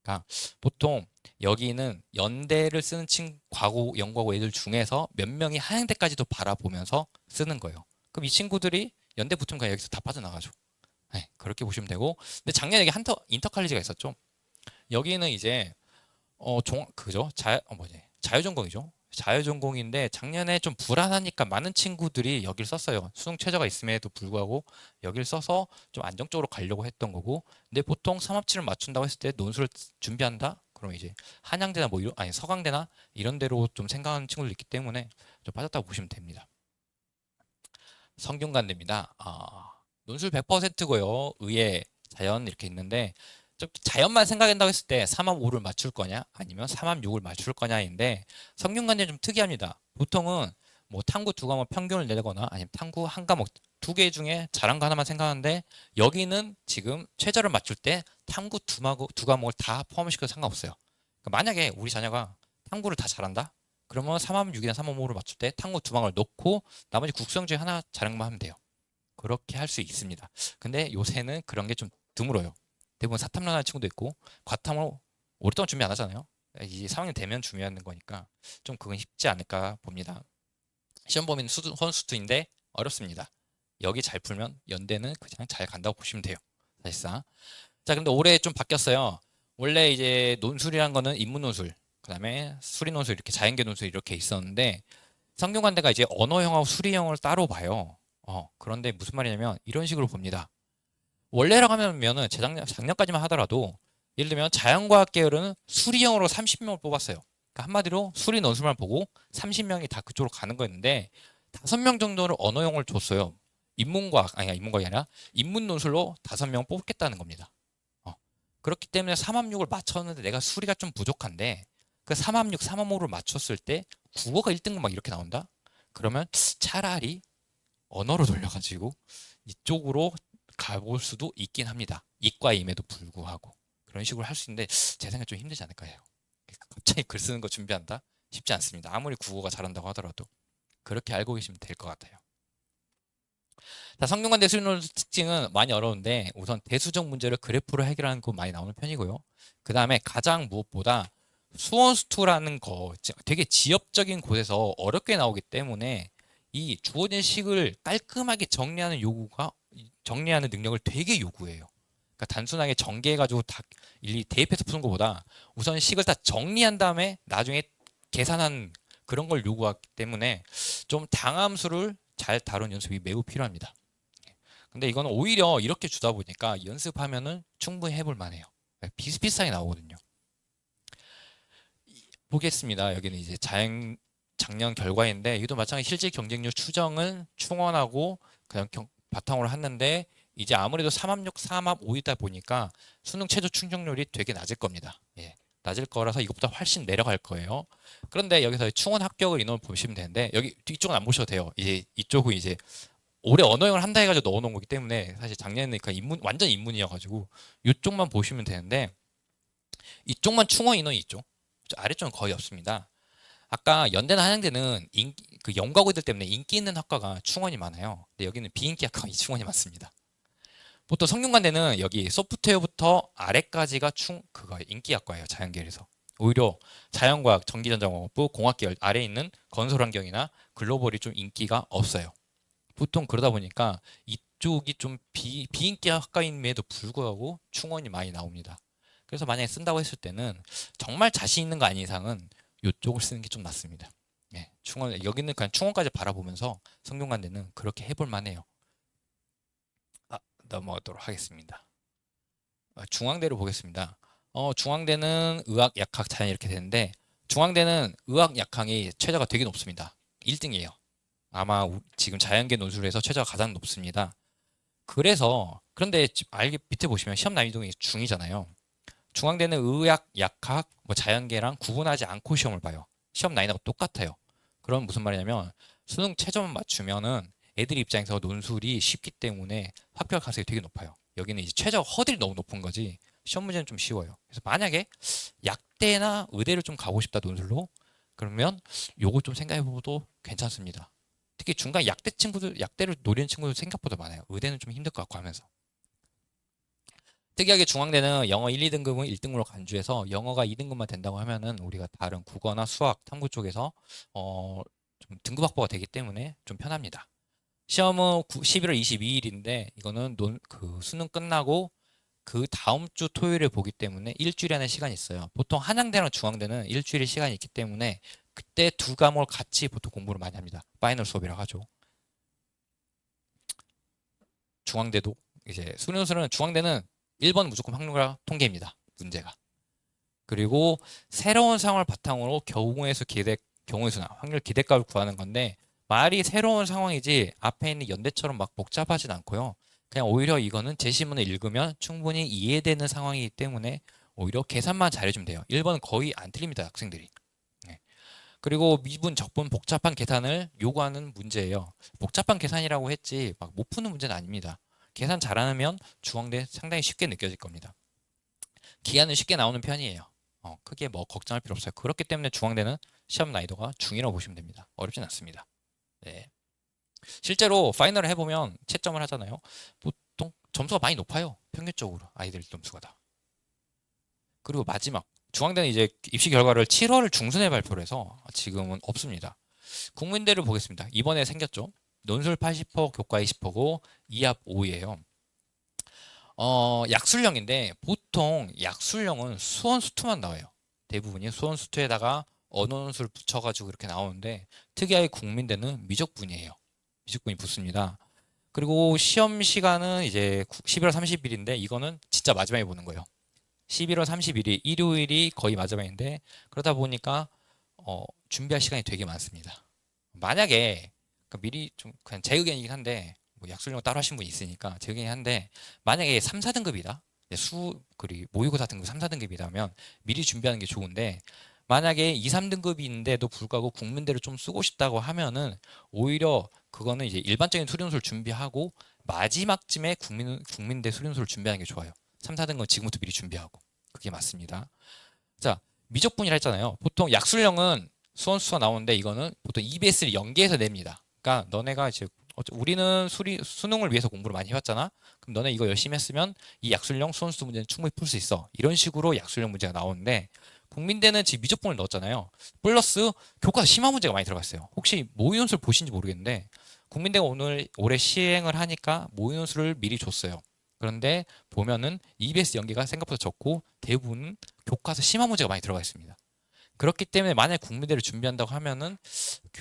그러니까 보통 여기는 연대를 쓰는 과고 연과고 애들 중에서 몇 명이 한양대까지도 바라보면서 쓰는 거예요. 그럼 이 친구들이 연대 붙으면 그냥 여기서 다 빠져나가죠. 네, 그렇게 보시면 되고. 근데 작년에 이게 인터칼리지가 있었죠. 여기는 이제 그죠? 자유전공이죠. 자유전공인데 작년에 좀 불안하니까 많은 친구들이 여기를 썼어요. 수능 최저가 있음에도 불구하고 여기를 써서 좀 안정적으로 가려고 했던 거고. 근데 보통 삼합치를 맞춘다고 했을 때 논술을 준비한다? 그럼 이제 한양대나 아니 서강대나 이런 데로 좀 생각하는 친구들 있기 때문에 좀 빠졌다고 보시면 됩니다. 성균관대입니다. 논술 100%고요. 의예, 자연 이렇게 있는데 좀 자연만 생각한다고 했을 때 3합 5를 맞출 거냐 아니면 3합 6을 맞출 거냐인데 성균관대 좀 특이합니다. 보통은 뭐 탐구 두 과목 평균을 내거나 아니면 탐구 한 과목 두 개 중에 잘한 거 하나만 생각하는데 여기는 지금 최저를 맞출 때 탐구 두 과목을 다 포함시켜도 상관없어요. 그러니까 만약에 우리 자녀가 탐구를 다 잘한다? 그러면 3합 6이나 3합 5를 맞출 때 탐구 두 과목을 넣고 나머지 국성 중에 하나 잘한 것만 하면 돼요. 그렇게 할 수 있습니다. 근데 요새는 그런 게 좀 드물어요. 대부분 사탐만 하는 친구도 있고 과탐으로 오랫동안 준비 안 하잖아요. 이제 3학년 되면 준비하는 거니까 좀 그건 쉽지 않을까 봅니다. 시험 범위는 선수투인데 어렵습니다. 여기 잘 풀면 연대는 그냥 잘 간다고 보시면 돼요. 사실상. 자, 근데 올해 좀 바뀌었어요. 원래 이제 논술이란 거는 인문 논술, 그다음에 수리 논술 이렇게 자연계 논술 이렇게 있었는데 성균관대가 이제 언어형하고 수리형을 따로 봐요. 그런데 무슨 말이냐면 이런 식으로 봅니다. 원래라고 하면은 작년까지만 하더라도 예를 들면 자연과학 계열은 수리형으로 30명을 뽑았어요. 그러니까 한마디로 수리 논술만 보고 30명이 다 그쪽으로 가는 거였는데 5명 정도를 언어형을 줬어요. 인문과학이 아니라 인문 논술로 5명 뽑겠다는 겁니다. 그렇기 때문에 3합 6을 맞췄는데 내가 수리가 좀 부족한데 그 3합6, 3합5를 맞췄을 때 국어가 1등급 막 이렇게 나온다? 그러면 차라리 언어로 돌려가지고 이쪽으로 가볼 수도 있긴 합니다. 이과임에도 불구하고 그런 식으로 할 수 있는데 제 생각에 좀 힘들지 않을까 해요. 갑자기 글 쓰는 거 준비한다? 쉽지 않습니다. 아무리 국어가 잘한다고 하더라도 그렇게 알고 계시면 될 것 같아요. 자, 성균관대 수능 특징은 많이 어려운데 우선 대수적 문제를 그래프로 해결하는 거 많이 나오는 편이고요. 그 다음에 가장 무엇보다 수원수투라는 거 되게 지엽적인 곳에서 어렵게 나오기 때문에 이 주어진 식을 깔끔하게 정리하는 능력을 되게 요구해요. 그러니까 단순하게 전개해가지고 다 일일이 대입해서 푸는 것보다 우선 식을 다 정리한 다음에 나중에 계산한 그런 걸 요구하기 때문에 좀 당함수를 잘 다룬 연습이 매우 필요합니다. 근데 이거는 오히려 이렇게 주다 보니까 연습하면은 충분히 해볼 만해요. 비슷비슷하게 나오거든요. 보겠습니다. 여기는 이제 작년 결과인데 이것도 마찬가지 실질 경쟁률 추정은 충원하고 그냥 바탕으로 했는데 이제 아무래도 3합6, 3합 5이다 보니까 수능 최저 충족률이 되게 낮을 겁니다. 예, 낮을 거라서 이것보다 훨씬 내려갈 거예요. 그런데 여기서 충원 합격을 인원을 보시면 되는데 여기 이쪽은 안 보셔도 돼요. 이제 이쪽은 이제 올해 언어영을 한다 해가지고 넣어놓은 거기 때문에 사실 작년에는 완전 인문이어가지고 이쪽만 보시면 되는데 이쪽만 충원 인원이 있죠. 아래쪽은 거의 없습니다. 아까 연대나 한양대는 그 연구하고들 때문에 인기 있는 학과가 충원이 많아요. 근데 여기는 비인기 학과가 충원이 많습니다. 보통 성균관대는 여기 소프트웨어부터 아래까지가 그거 인기 학과예요. 자연계열에서. 오히려 자연과학, 전기전자공학부, 공학계열 아래에 있는 건설환경이나 글로벌이 좀 인기가 없어요. 보통 그러다 보니까 이쪽이 좀 비인기 학과임에도 불구하고 충원이 많이 나옵니다. 그래서 만약에 쓴다고 했을 때는 정말 자신 있는 거 아닌 이상은 이쪽을 쓰는 게 좀 낫습니다. 예, 여기는 그냥 충원까지 바라보면서 성균관대는 그렇게 해볼 만해요. 넘어가도록 하겠습니다. 중앙대로 보겠습니다. 중앙대는 의학, 약학, 자연 이렇게 되는데 중앙대는 의학, 약학이 최저가 되게 높습니다. 1등이에요. 아마 지금 자연계 논술에서 최저가 가장 높습니다. 그런데 밑에 보시면 시험 난이도가 중이잖아요. 중앙대는 의학, 약학, 자연계랑 구분하지 않고 시험을 봐요. 시험 난이도가 똑같아요. 그럼 무슨 말이냐면 수능 최저만 맞추면은 애들 입장에서 논술이 쉽기 때문에 합격 가능성이 되게 높아요. 여기는 이제 최저 허들이 너무 높은 거지 시험 문제는 좀 쉬워요. 그래서 만약에 약대나 의대를 좀 가고 싶다 논술로 그러면 요거 좀 생각해봐도 괜찮습니다. 특히 중간 약대를 노리는 친구들 생각보다 많아요. 의대는 좀 힘들 것 같고 하면서. 특이하게 중앙대는 영어 1, 2등급은 1등급으로 간주해서 영어가 2등급만 된다고 하면은 우리가 다른 국어나 수학, 탐구 쪽에서 좀 등급 확보가 되기 때문에 좀 편합니다. 시험은 11월 22일인데 이거는 그 수능 끝나고 그 다음 주 토요일에 보기 때문에 일주일 안에 시간이 있어요. 보통 한양대랑 중앙대는 일주일의 시간이 있기 때문에 그때 두 과목을 같이 보통 공부를 많이 합니다. 파이널 수업이라고 하죠. 중앙대도 이제 수능은 중앙대는 1번 무조건 확률과 통계입니다. 문제가. 그리고 새로운 상황을 바탕으로 경우의 수나 확률 기대값을 구하는 건데 말이 새로운 상황이지 앞에 있는 연대처럼 막 복잡하진 않고요. 그냥 오히려 이거는 제시문을 읽으면 충분히 이해되는 상황이기 때문에 오히려 계산만 잘해주면 돼요. 1번은 거의 안 틀립니다. 학생들이. 네. 그리고 미분, 적분, 복잡한 계산을 요구하는 문제예요. 복잡한 계산이라고 했지 막 못 푸는 문제는 아닙니다. 계산 잘하면 중앙대 상당히 쉽게 느껴질 겁니다. 기하는 쉽게 나오는 편이에요. 크게 뭐 걱정할 필요 없어요. 그렇기 때문에 중앙대는 시험 난이도가 중이라고 보시면 됩니다. 어렵진 않습니다. 네. 실제로 파이널을 해보면 채점을 하잖아요. 보통 점수가 많이 높아요. 평균적으로 아이들 점수가 다. 그리고 마지막 중앙대는 이제 입시 결과를 7월 중순에 발표를 해서 지금은 없습니다. 국민대를 보겠습니다. 이번에 생겼죠. 논술 80%, 교과 20%고 2합 5예요. 약술형인데 보통 약술형은 수원 수투만 나와요. 대부분이 수원 수투에다가 언어논술 붙여가지고 이렇게 나오는데 특이하게 국민대는 미적분이에요. 미적분이 붙습니다. 그리고 시험 시간은 이제 11월 30일인데 이거는 진짜 마지막에 보는 거예요. 11월 30일이 일요일이 거의 마지막인데 그러다 보니까 준비할 시간이 되게 많습니다. 만약에 그러니까 미리 좀 그냥 제 의견이긴 한데 뭐 약술용 따로 하신 분이 있으니까 제 의견이긴 한데 만약에 3, 4등급이다. 그리고 모의고사 등급 3, 4등급이라면 미리 준비하는 게 좋은데 만약에 2, 3등급인데도 불구하고 국민대를 좀 쓰고 싶다고 하면은 오히려 그거는 이제 일반적인 수련소를 준비하고 마지막쯤에 국민대 수련소를 준비하는 게 좋아요. 3, 4등급은 지금부터 미리 준비하고. 그게 맞습니다. 자, 미적분이라 했잖아요. 보통 약술형은 수원수가 나오는데 이거는 보통 EBS를 연계해서 냅니다. 그러니까 너네가 이제 우리는 수능을 위해서 공부를 많이 해왔잖아. 그럼 너네 이거 열심히 했으면 이 약술형 수원수 문제는 충분히 풀 수 있어. 이런 식으로 약술형 문제가 나오는데 국민대는 지금 미적분을 넣었잖아요. 플러스 교과서 심화 문제가 많이 들어갔어요. 혹시 모의원수를 보신지 모르겠는데 국민대가 올해 시행을 하니까 모의원수를 미리 줬어요. 그런데 보면은 EBS 연계가 생각보다 적고 대부분 교과서 심화 문제가 많이 들어가 있습니다. 그렇기 때문에 만약 국민대를 준비한다고 하면은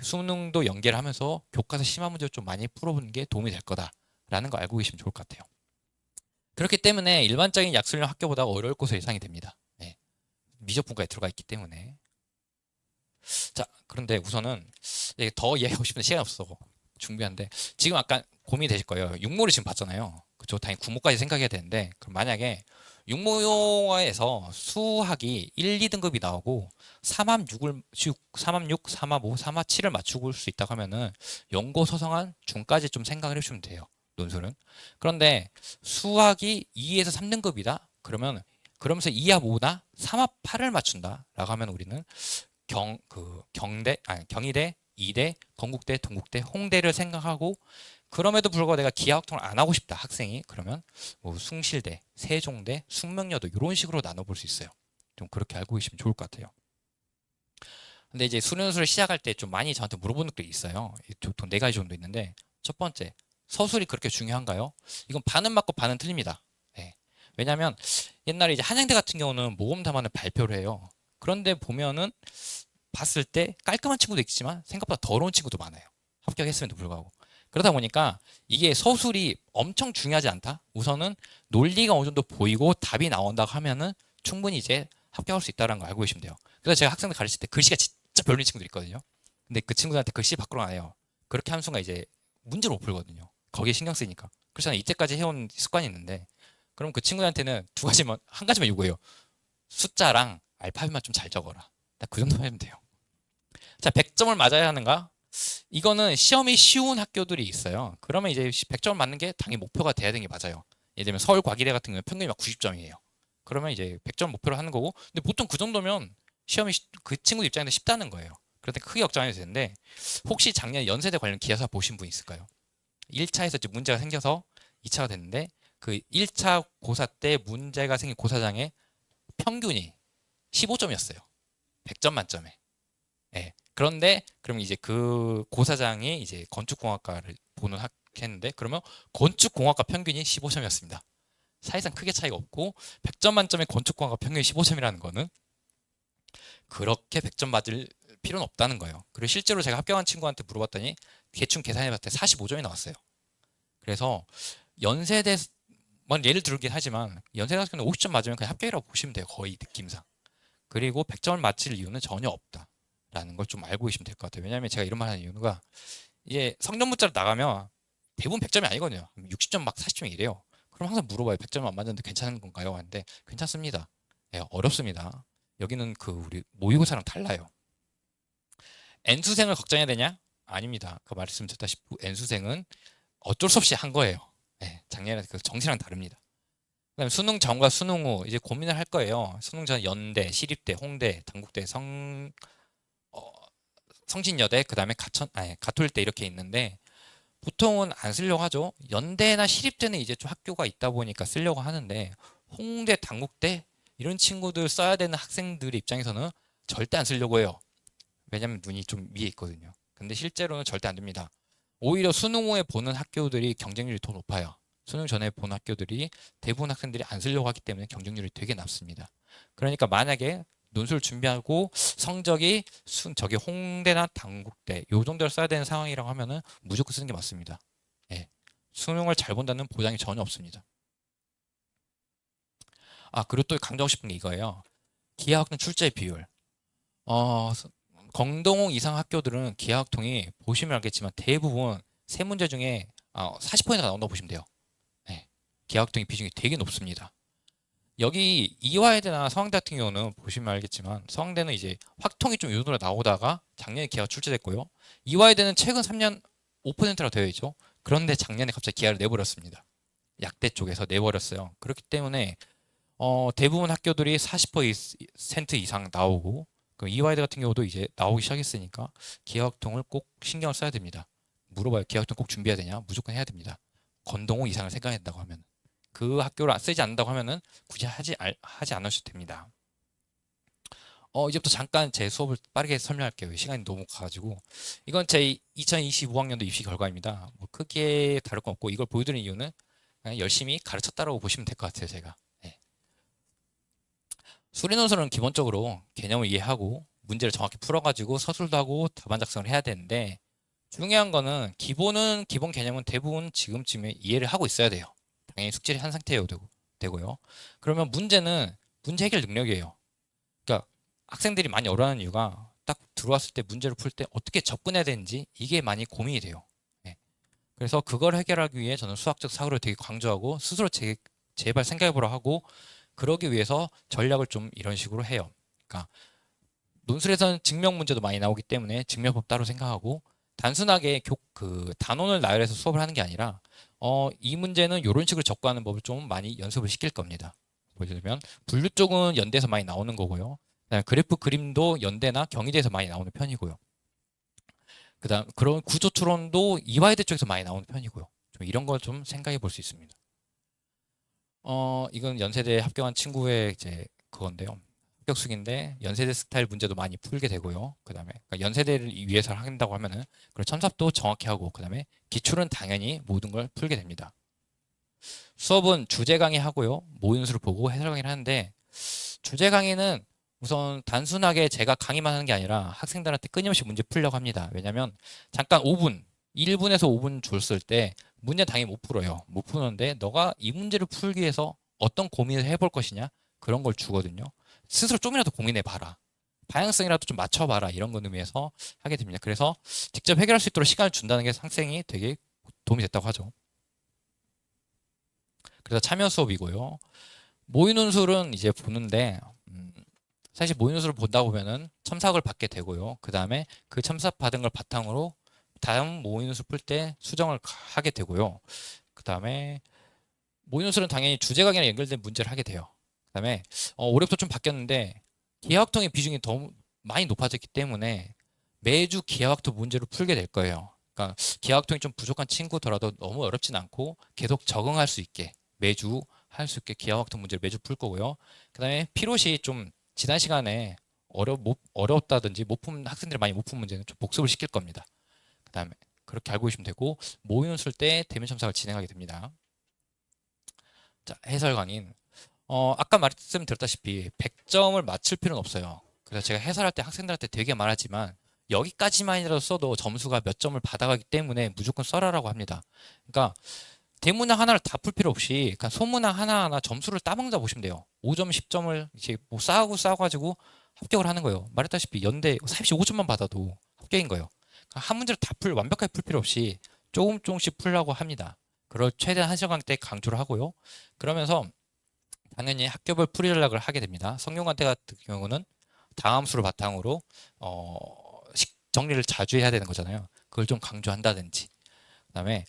수능도 연계를 하면서 교과서 심화 문제를 좀 많이 풀어보는 게 도움이 될 거다라는 거 알고 계시면 좋을 것 같아요. 그렇기 때문에 일반적인 약술형 학교보다 어려울 것으로 예상이 됩니다. 네. 미적분까지 들어가 있기 때문에. 자, 그런데 우선은 더 이해하고 싶은데 시간이 없어. 준비한데 지금 아까 고민이 되실 거예요. 육모를 지금 봤잖아요. 그쵸? 당연히 국모까지 생각해야 되는데 그럼 만약에 육모영화에서 수학이 1, 2등급이 나오고 3합 6을 3합 6, 3합 5, 3합 7을 맞추고 올 수 있다고 하면은 연고 서성한 중까지 좀 생각을 해주시면 돼요. 논술은. 그런데 수학이 2에서 3등급이다. 그러면서 2합 5나 3합 8을 맞춘다라고 하면 우리는 경희대, 이대, 건국대, 동국대, 홍대를 생각하고 그럼에도 불구하고 내가 기하학통을 안 하고 싶다 학생이 그러면 뭐 숭실대, 세종대, 숙명여대 이런 식으로 나눠볼 수 있어요. 좀 그렇게 알고 계시면 좋을 것 같아요. 근데 이제 수련술을 시작할 때 좀 많이 저한테 물어보는 것도 있어요. 보통 네 가지 정도 있는데 첫 번째 서술이 그렇게 중요한가요? 이건 반은 맞고 반은 틀립니다. 네. 왜냐하면 옛날에 이제 한양대 같은 경우는 모범 답안을 발표를 해요. 그런데 보면은 봤을 때 깔끔한 친구도 있지만 생각보다 더러운 친구도 많아요. 합격했음에도 불구하고. 그러다 보니까 이게 서술이 엄청 중요하지 않다. 우선은 논리가 어느 정도 보이고 답이 나온다고 하면은 충분히 이제 합격할 수 있다는 걸 알고 계시면 돼요. 그래서 제가 학생들 가르칠 때 글씨가 진짜 별로인 친구들 있거든요. 근데 그 친구들한테 글씨 밖으로 안 해요. 그렇게 하는 순간 이제 문제를 못 풀거든요. 거기에 신경 쓰니까. 그래서 저는 이때까지 해온 습관이 있는데 그럼 그 친구들한테는 한 가지만 요구해요. 숫자랑 알파벳만 좀 잘 적어라. 딱 그 정도만 하면 돼요. 자, 100점을 맞아야 하는가? 이거는 시험이 쉬운 학교들이 있어요. 그러면 이제 100점을 맞는 게 당연히 목표가 돼야 되는 게 맞아요. 예를 들면 서울 과기대 같은 경우는 평균이 막 90점이에요. 그러면 이제 100점 목표로 하는 거고, 근데 보통 그 정도면 시험이 그 친구 입장에서 쉽다는 거예요. 그런데 크게 걱정 안 해도 되는데, 혹시 작년 연세대 관련 기사사 보신 분 있을까요? 1차에서 이제 문제가 생겨서 2차가 됐는데, 그 1차 고사 때 문제가 생긴 고사장의 평균이 15점이었어요. 100점 만점에. 예. 그런데 그럼 이제 그 고사장이 이제 건축공학과를 보는 학했는데 그러면 건축공학과 평균이 15점이었습니다. 사실상 크게 차이가 없고 100점 만점에 건축공학과 평균이 15점이라는 거는 그렇게 100점 맞을 필요는 없다는 거예요. 그리고 실제로 제가 합격한 친구한테 물어봤더니 대충 계산해봤을 때 45점이 나왔어요. 그래서 연세대만 예를 들긴 하지만 연세대 같은 경우는 50점 맞으면 그냥 합격이라고 보시면 돼요. 거의 느낌상. 그리고 100점을 맞힐 이유는 전혀 없다. 라는 걸 좀 알고 계시면 될 것 같아요. 왜냐하면 제가 이런 말 하는 이유가 이게 성적 문자로 나가면 대부분 100점이 아니거든요. 60점 막 40점 이래요. 그럼 항상 물어봐요. 100점 안 맞는데 괜찮은 건가요? 하는데 괜찮습니다. 네, 어렵습니다. 여기는 그 우리 모의고사랑 달라요. N수생을 걱정해야 되냐? 아닙니다. 그 말씀 듣다시피 N수생은 어쩔 수 없이 한 거예요. 네, 작년에 그 정시랑 다릅니다. 그다음에 수능 전과 수능 후 이제 고민을 할 거예요. 수능 전 연대, 시립대, 홍대, 단국대, 어, 성신여대, 그다음에 가톨대 이렇게 있는데 보통은 안 쓰려고 하죠. 연대나 시립대는 이제 좀 학교가 있다 보니까 쓰려고 하는데 홍대, 단국대 이런 친구들 써야 되는 학생들의 입장에서는 절대 안 쓰려고 해요. 왜냐면 눈이 좀 위에 있거든요. 근데 실제로는 절대 안 됩니다. 오히려 수능 후에 보는 학교들이 경쟁률이 더 높아요. 수능 전에 본 학교들이 대부분 학생들이 안 쓰려고 하기 때문에 경쟁률이 되게 낮습니다. 그러니까 만약에 논술 준비하고 성적이 저기 홍대나 단국대 요 정도를 써야 되는 상황이라고 하면은 무조건 쓰는 게 맞습니다. 예. 수능을 잘 본다는 보장이 전혀 없습니다. 그리고 또 강조하고 싶은 게 이거예요. 기하학동 출제 비율. 어, 공동 이상 학교들은 기하학통이 보시면 알겠지만 대부분 세 문제 중에 40%가 나온다고 보시면 돼요. 네. 기하학통의 비중이 되게 높습니다. 여기 이화여대나 서강대 같은 경우는 보시면 알겠지만 서강대는 이제 확통이 좀 요즘으로 나오다가 작년에 기아가 출제됐고요. 이화여대는 최근 3년 5%라고 되어 있죠. 그런데 작년에 갑자기 기아를 내버렸습니다. 약대 쪽에서 내버렸어요. 그렇기 때문에 대부분 학교들이 40% 이상 나오고 그 이화여대 같은 경우도 이제 나오기 시작했으니까 기하 확통을 꼭 신경을 써야 됩니다. 물어봐요. 기하 확통 꼭 준비해야 되냐? 무조건 해야 됩니다. 건동호 이상을 생각한다고 하면 그 학교를 쓰지 않는다고 하면은 굳이 하지 않으셔도 됩니다. 이제부터 잠깐 제 수업을 빠르게 설명할게요. 시간이 너무 가가지고 이건 제 2025학년도 입시 결과입니다. 뭐 크게 다를 건 없고 이걸 보여드리는 이유는 그냥 열심히 가르쳤다라고 보시면 될 것 같아요. 제가. 네. 수리논술은 기본적으로 개념을 이해하고 문제를 정확히 풀어가지고 서술도 하고 답안 작성을 해야 되는데 중요한 거는 기본 개념은 대부분 지금쯤에 이해를 하고 있어야 돼요. 당연히 숙지를 한 상태여야 되고요. 그러면 문제는 문제 해결 능력이에요. 그러니까 학생들이 많이 어려워하는 이유가 딱 들어왔을 때 문제를 풀 때 어떻게 접근해야 되는지 이게 많이 고민이 돼요. 네. 그래서 그걸 해결하기 위해 저는 수학적 사고를 되게 강조하고 스스로 제발 생각해보라 하고 그러기 위해서 전략을 좀 이런 식으로 해요. 그러니까 논술에서는 증명 문제도 많이 나오기 때문에 증명법 따로 생각하고 단순하게 그 단원을 나열해서 수업을 하는 게 아니라 이 문제는 이런 식으로 접근하는 법을 좀 많이 연습을 시킬 겁니다. 예를 들면 분류 쪽은 연대에서 많이 나오는 거고요. 그다음에 그래프 그림도 연대나 경희대에서 많이 나오는 편이고요. 그다음 그런 구조 추론도 이화여대 쪽에서 많이 나오는 편이고요. 좀 이런 걸 좀 생각해 볼 수 있습니다. 이건 연세대에 합격한 친구의 이제 그건데요. 합격수기인데 연세대 스타일 문제도 많이 풀게 되고요. 그다음에 그러니까 연세대를 위해서 한다고 하면은 그런 첨삭도 정확히 하고 그다음에 기출은 당연히 모든 걸 풀게 됩니다. 수업은 주제 강의 하고요. 모의문수를 보고 해설 강의를 하는데 주제 강의는 우선 단순하게 제가 강의만 하는 게 아니라 학생들한테 끊임없이 문제 풀려고 합니다. 왜냐하면 잠깐 5분, 1분에서 5분 줬을 때 문제 당연히 못 풀어요. 못 푸는데 너가 이 문제를 풀기 위해서 어떤 고민을 해볼 것이냐 그런 걸 주거든요. 스스로 좀이라도 고민해봐라. 방향성이라도 좀 맞춰봐라. 이런 걸 의미해서 하게 됩니다. 그래서 직접 해결할 수 있도록 시간을 준다는 게 학생이 되게 도움이 됐다고 하죠. 그래서 참여 수업이고요. 모의논술은 이제 보는데 사실 모의논술을 보다 보면은 첨삭을 받게 되고요. 그 다음에 그 첨삭 받은 걸 바탕으로 다음 모의논술 풀 때 수정을 하게 되고요. 그 다음에 모의논술은 당연히 주제 강의랑 연결된 문제를 하게 돼요. 그 다음에 올해부터 좀 바뀌었는데 기하학통의 비중이 더 많이 높아졌기 때문에 매주 기하학통 문제를 풀게 될 거예요. 그러니까 기하학통이 좀 부족한 친구더라도 너무 어렵진 않고 계속 적응할 수 있게 매주 할 수 있게 기하학통 문제를 매주 풀 거고요. 그 다음에 필요시 좀 지난 시간에 어려웠다든지 못 푼 학생들이 많이 못 푼 문제는 좀 복습을 시킬 겁니다. 그 다음에 그렇게 알고 계시면 되고 모의논술 때 대면 첨삭을 진행하게 됩니다. 자, 해설 강의는 아까 말씀드렸다시피 100점을 맞출 필요는 없어요. 그래서 제가 해설할 때 학생들한테 되게 말하지만 여기까지만이라도 써도 점수가 몇 점을 받아가기 때문에 무조건 써라라고 합니다. 그러니까 대문항 하나를 다 풀 필요 없이 그냥 소문항 하나하나 점수를 따먹는다 보시면 돼요. 5점, 10점을 이제 뭐 쌓아가지고 합격을 하는 거예요. 말했다시피 연대 35점만 받아도 합격인 거예요. 그러니까 한 문제를 완벽하게 풀 필요 없이 조금씩 풀라고 합니다. 그걸 최대한 한 시간 때 강조를 하고요. 그러면서 당연히 학교별 풀이 전략을 하게 됩니다. 성균관대 같은 경우는 다함수를 바탕으로 정리를 자주 해야 되는 거잖아요. 그걸 좀 강조한다든지. 그다음에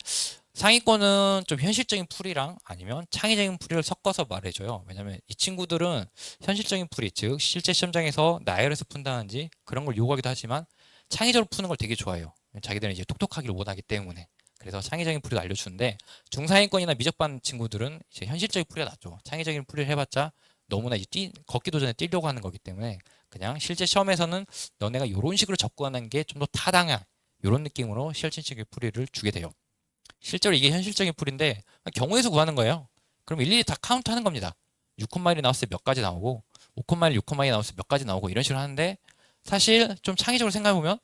상위권은 좀 현실적인 풀이랑 아니면 창의적인 풀이를 섞어서 말해줘요. 왜냐면 이 친구들은 현실적인 풀이, 즉 실제 시험장에서 나열해서 푼다든지 그런 걸 요구하기도 하지만 창의적으로 푸는 걸 되게 좋아해요. 자기들은 이제 똑똑하기를 원하기 때문에. 그래서 창의적인 풀이도 알려주는데 중상위권이나 미적반 친구들은 이제 현실적인 풀이가 낫죠. 창의적인 풀이를 해봤자 너무나 이제 걷기도 전에 뛰려고 하는 거기 때문에 그냥 실제 시험에서는 너네가 이런 식으로 접근하는 게 좀 더 타당한 이런 느낌으로 실질적인 풀이를 주게 돼요. 실제로 이게 현실적인 풀인데 경우에서 구하는 거예요. 그럼 일일이 다 카운트하는 겁니다. 6콤마일이 나왔을 때 몇 가지 나오고 5콤마일, 6콤마일이 나왔을 때 몇 가지 나오고 이런 식으로 하는데 사실 좀 창의적으로 생각해보면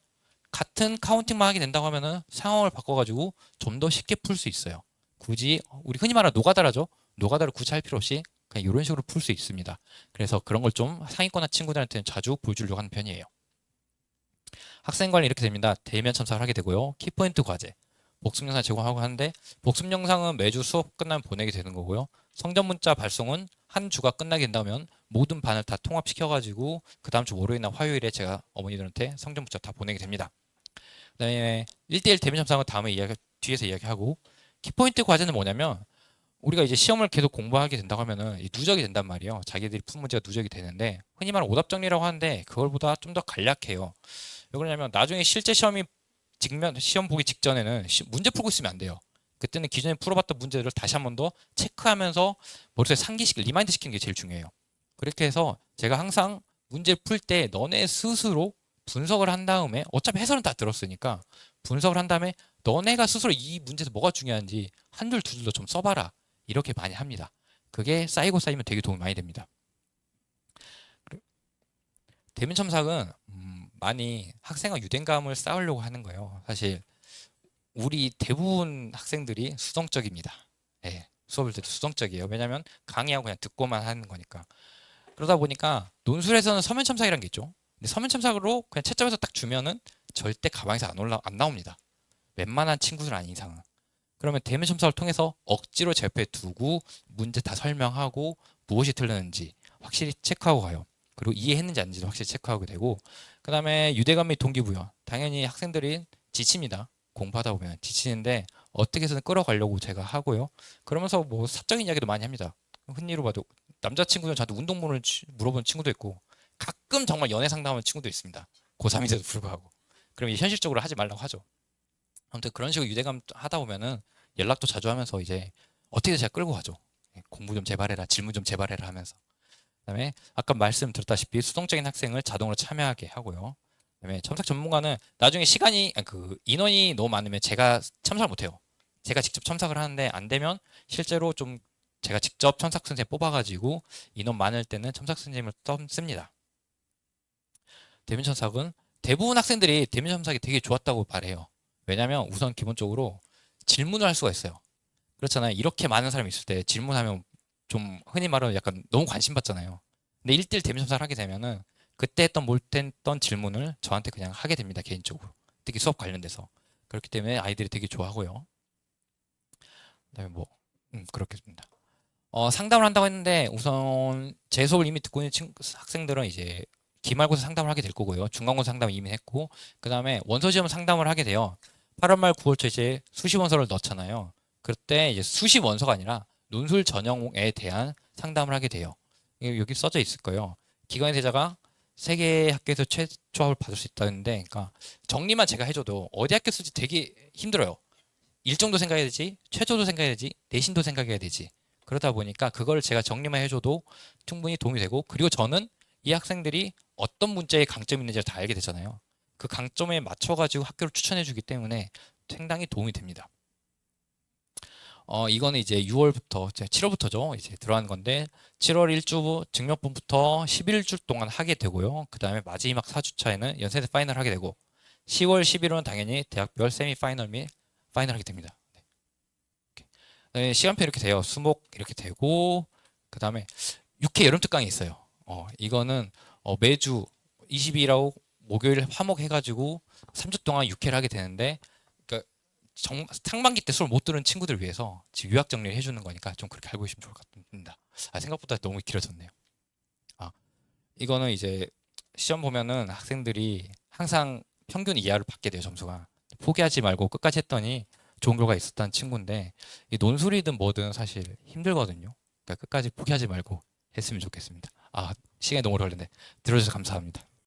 같은 카운팅만 하게 된다고 하면은 상황을 바꿔가지고 좀 더 쉽게 풀 수 있어요. 굳이 우리 흔히 말하는 노가다라죠. 노가다를 굳이 할 필요 없이 그냥 이런 식으로 풀 수 있습니다. 그래서 그런 걸 좀 상위권한 친구들한테는 자주 보여주려고 하는 편이에요. 학생 관리 이렇게 됩니다. 대면 첨삭을 하게 되고요. 키포인트 과제. 복습 영상 제공하고 하는데 복습 영상은 매주 수업 끝나면 보내게 되는 거고요. 성적 문자 발송은 한 주가 끝나게 된다면 모든 반을 다 통합시켜가지고 그 다음 주 월요일이나 화요일에 제가 어머니들한테 성적 문자 다 보내게 됩니다. 그다음에 1대1 대면 점상은 뒤에서 이야기하고 키포인트 과제는 뭐냐면 우리가 이제 시험을 계속 공부하게 된다고 하면은 누적이 된단 말이에요. 자기들이 푼 문제가 누적이 되는데 흔히 말하는 오답 정리라고 하는데 그걸보다 좀 더 간략해요. 왜 그러냐면 나중에 실제 시험 보기 직전에는 문제 풀고 있으면 안 돼요. 그때는 기존에 풀어봤던 문제들을 다시 한 번 더 체크하면서 머릿속에 리마인드 시키는 게 제일 중요해요. 그렇게 해서 제가 항상 문제를 풀 때 너네 스스로 분석을 한 다음에 어차피 해설은 다 들었으니까 분석을 한 다음에 너네가 스스로 이 문제에서 뭐가 중요한지 한 줄 두 줄로 좀 써봐라. 이렇게 많이 합니다. 그게 쌓이고 쌓이면 되게 도움이 많이 됩니다. 대면 첨삭은 많이 학생과 유대감을 쌓으려고 하는 거예요. 사실 우리 대부분 학생들이 수동적입니다. 네, 수업을 들을 때 수동적이에요. 왜냐하면 강의하고 그냥 듣고만 하는 거니까. 그러다 보니까 논술에서는 서면 첨삭이라는 게 있죠. 근데 서면 첨삭으로 그냥 채점해서 딱 주면은 절대 가방에서 안 나옵니다. 웬만한 친구들 아닌 이상은. 그러면 대면 첨삭을 통해서 억지로 제 옆에 두고 문제 다 설명하고 무엇이 틀렸는지 확실히 체크하고 가요. 그리고 이해했는지 아닌지도 확실히 체크하게 되고, 그 다음에 유대감 및 동기부여. 당연히 학생들이 지칩니다. 공부하다 보면 지치는데 어떻게 해서든 끌어가려고 제가 하고요. 그러면서 뭐 사적인 이야기도 많이 합니다. 흔히로 봐도 남자친구는 저한테 운동본을 물어보는 친구도 있고 가끔 정말 연애 상담하는 친구도 있습니다. 고3인데도 불구하고. 그럼 이제 현실적으로 하지 말라고 하죠. 아무튼 그런 식으로 유대감 하다 보면은 연락도 자주 하면서 이제 어떻게든 제가 끌고 가죠. 공부 좀 제발해라, 질문 좀 제발해라 하면서. 그다음에 아까 말씀드렸다시피 수동적인 학생을 자동으로 참여하게 하고요. 그다음에 첨삭 전문가는 나중에 인원이 너무 많으면 제가 참석을 못해요. 제가 직접 첨삭을 하는데 안 되면 실제로 좀 제가 직접 첨삭 선생님 뽑아가지고 인원 많을 때는 첨삭 선생님을 씁니다. 대면 첨삭은 대부분 학생들이 대면 첨삭이 되게 좋았다고 말해요. 왜냐하면 우선 기본적으로 질문을 할 수가 있어요. 그렇잖아요. 이렇게 많은 사람이 있을 때 질문하면 좀 흔히 말하면 약간 너무 관심 받잖아요. 근데 1대1 대면 첨삭을 하게 되면은 그때 했던 질문을 저한테 그냥 하게 됩니다. 개인적으로. 특히 수업 관련돼서. 그렇기 때문에 아이들이 되게 좋아하고요. 그다음에 뭐 그렇겠습니다. 상담을 한다고 했는데 우선 제 수업을 이미 듣고 있는 학생들은 이제 기말고사 상담을 하게 될 거고요. 중간고사 상담을 이미 했고 그 다음에 원서지원 상담을 하게 돼요. 8월 말 9월 초 이제 수시 원서를 넣잖아요. 그때 이제 수시 원서가 아니라 논술 전형에 대한 상담을 하게 돼요. 여기 써져 있을 거예요. 기관의 대자가 세계 학교에서 최초합을 받을 수 있다는데, 그러니까 정리만 제가 해줘도 어디 학교 쓸지 되게 힘들어요. 일정도 생각해야 되지, 최저도 생각해야 되지, 내신도 생각해야 되지. 그러다 보니까 그걸 제가 정리만 해줘도 충분히 도움이 되고, 그리고 저는 이 학생들이 어떤 문제에 강점이 있는지를 다 알게 되잖아요. 그 강점에 맞춰가지고 학교를 추천해주기 때문에 상당히 도움이 됩니다. 이거는 이제 6월부터, 7월부터죠. 이제 들어간 건데, 7월 1주 증명본부터 11주 동안 하게 되고요. 그 다음에 마지막 4주차에는 연세대 파이널 하게 되고, 10월 11월은 당연히 대학별 세미파이널 및 파이널 하게 됩니다. 네, 시간표 이렇게 돼요. 수목 이렇게 되고, 그 다음에 6회 여름 특강이 있어요. 이거는 매주 22일하고 목요일 화목 해가지고 3주 동안 6회를 하게 되는데, 그러니까 상반기 때 수업 못 들은 친구들 위해서 지금 유학 정리를 해주는 거니까 좀 그렇게 알고 계시면 좋을 것 같습니다. 생각보다 너무 길어졌네요. 이거는 이제 시험 보면은 학생들이 항상 평균 이하를 받게 돼요, 점수가. 포기하지 말고 끝까지 했더니 좋은 결과가 있었다는 친구인데, 이 논술이든 뭐든 사실 힘들거든요. 그러니까 끝까지 포기하지 말고 했으면 좋겠습니다. 시간이 너무 오래 걸렸네. 들어주셔서 감사합니다.